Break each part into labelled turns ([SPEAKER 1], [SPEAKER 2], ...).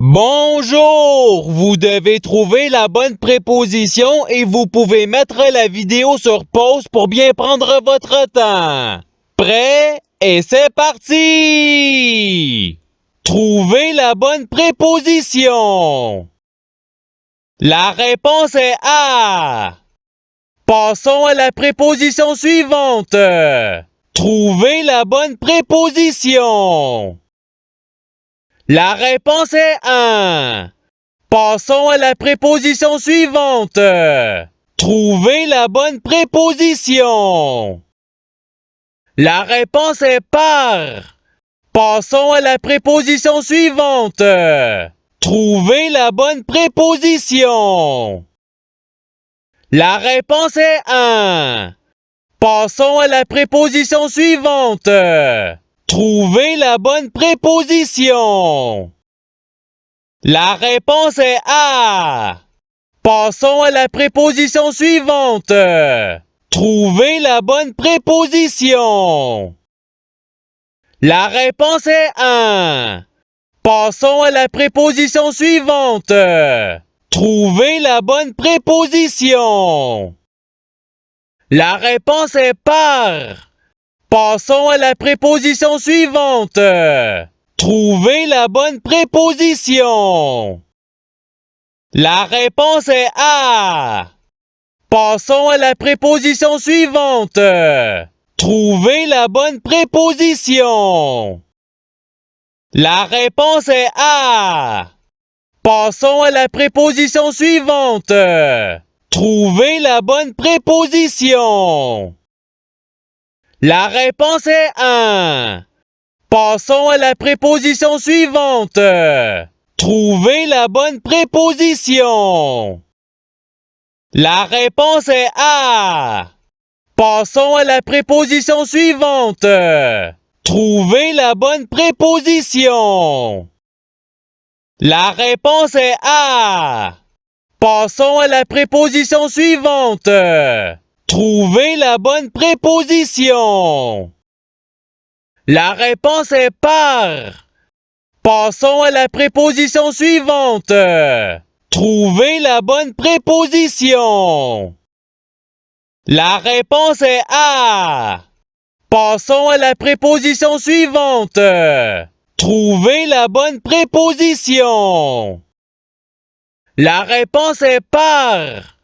[SPEAKER 1] Bonjour! Vous devez trouver la bonne préposition et vous pouvez mettre la vidéo sur pause pour bien prendre votre temps. Prêt? Et c'est parti! Trouvez la bonne préposition. La réponse est A. Passons à la préposition suivante. Trouvez la bonne préposition. La réponse est 1. Passons à la préposition suivante. Trouvez la bonne préposition. La réponse est par. Passons à la préposition suivante. Trouvez la bonne préposition. La réponse est 1. Passons à la préposition suivante. Trouvez la bonne préposition. La réponse est A. Passons à la préposition suivante. Trouvez la bonne préposition. La réponse est 1. Passons à la préposition suivante. Trouvez la bonne préposition. La réponse est par. Passons à la préposition suivante. Trouvez la bonne préposition. La réponse est A. Passons à la préposition suivante. Trouvez la bonne préposition. La réponse est A. Passons à la préposition suivante. Trouvez la bonne préposition. La réponse est 1. Passons à la préposition suivante. Trouvez la bonne préposition. La réponse est A. Passons à la préposition suivante. Trouvez la bonne préposition. La réponse est A. Passons à la préposition suivante. Trouvez la bonne préposition. La réponse est par. Passons à la préposition suivante. Trouvez la bonne préposition. La réponse est A. Passons à la préposition suivante. Trouvez la bonne préposition. La réponse est par.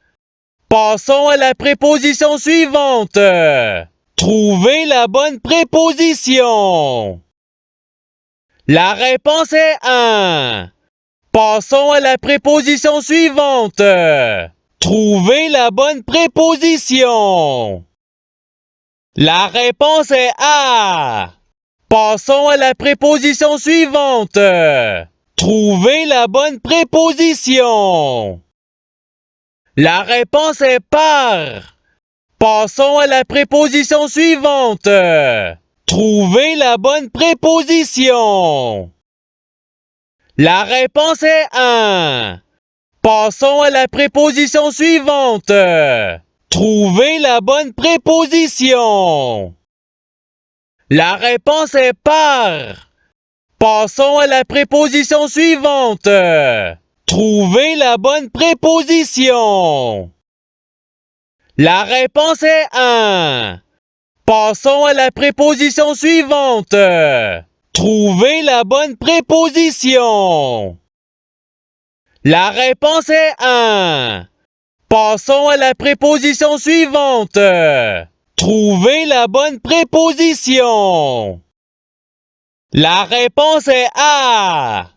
[SPEAKER 1] Passons à la préposition suivante. Trouvez la bonne préposition. La réponse est 1. Passons à la préposition suivante. Trouvez la bonne préposition. La réponse est A. Passons à la préposition suivante. Trouvez la bonne préposition. La réponse est par. Passons à la préposition suivante. Trouvez la bonne préposition. La réponse est 1. Passons à la préposition suivante. Trouvez la bonne préposition. La réponse est par. Passons à la préposition suivante. Trouvez la bonne préposition. La réponse est 1. Passons à la préposition suivante. Trouvez la bonne préposition. La réponse est 1. Passons à la préposition suivante. Trouvez la bonne préposition. La réponse est A.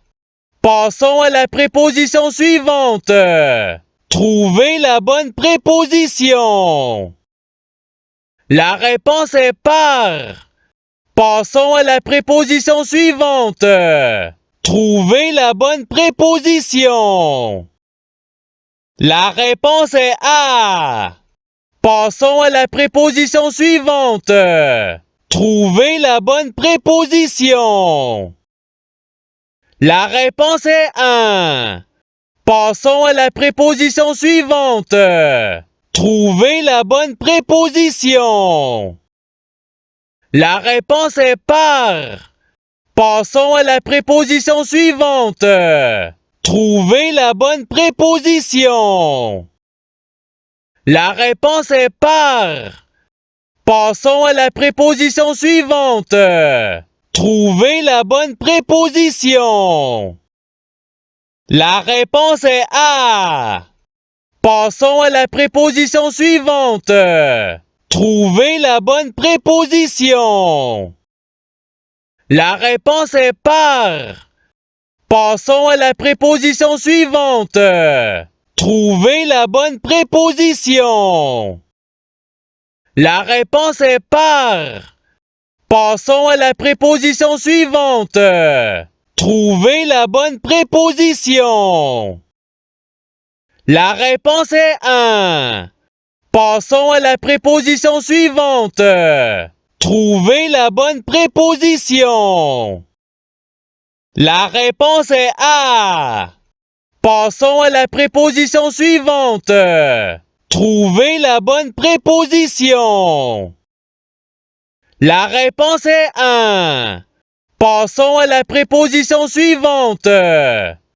[SPEAKER 1] Passons à la préposition suivante. Trouvez la bonne préposition. La réponse est par. Passons à la préposition suivante. Trouvez la bonne préposition. La réponse est A. Passons à la préposition suivante. Trouvez la bonne préposition. La réponse est 1. Passons à la préposition suivante. Trouvez la bonne préposition. La réponse est par. Passons à la préposition suivante. Trouvez la bonne préposition. La réponse est par. Passons à la préposition suivante. Trouvez la bonne préposition. La réponse est à. Passons à la préposition suivante. Trouvez la bonne préposition. La réponse est par. Passons à la préposition suivante. Trouvez la bonne préposition. La réponse est par. Passons à la préposition suivante. Trouvez la bonne préposition. La réponse est un. Passons à la préposition suivante. Trouvez la bonne préposition. La réponse est à. Passons à la préposition suivante. Trouvez la bonne préposition. La réponse est un. Passons à la préposition suivante.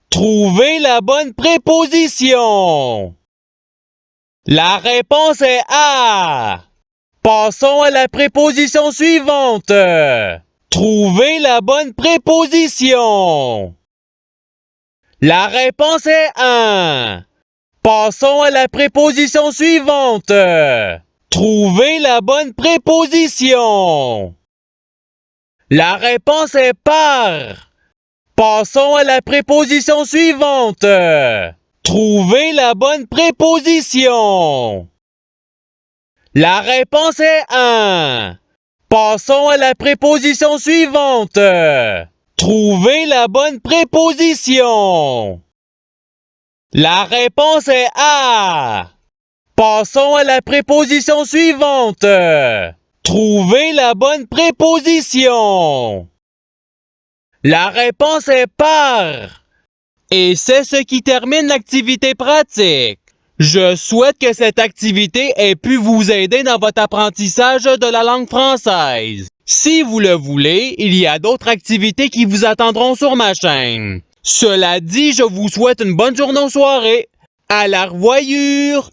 [SPEAKER 1] Trouvez la bonne préposition. La réponse est à. Passons à la préposition suivante. Trouvez la bonne préposition. La réponse est un. Passons à la préposition suivante. Trouvez la bonne préposition. La réponse est par. Passons à la préposition suivante. Trouvez la bonne préposition. La réponse est un. Passons à la préposition suivante. Trouvez la bonne préposition. La réponse est à. Passons à la préposition suivante. Trouvez la bonne préposition. La réponse est par. Et c'est ce qui termine l'activité pratique. Je souhaite que cette activité ait pu vous aider dans votre apprentissage de la langue française. Si vous le voulez, il y a d'autres activités qui vous attendront sur ma chaîne. Cela dit, je vous souhaite une bonne journée ou soirée. À la revoyure!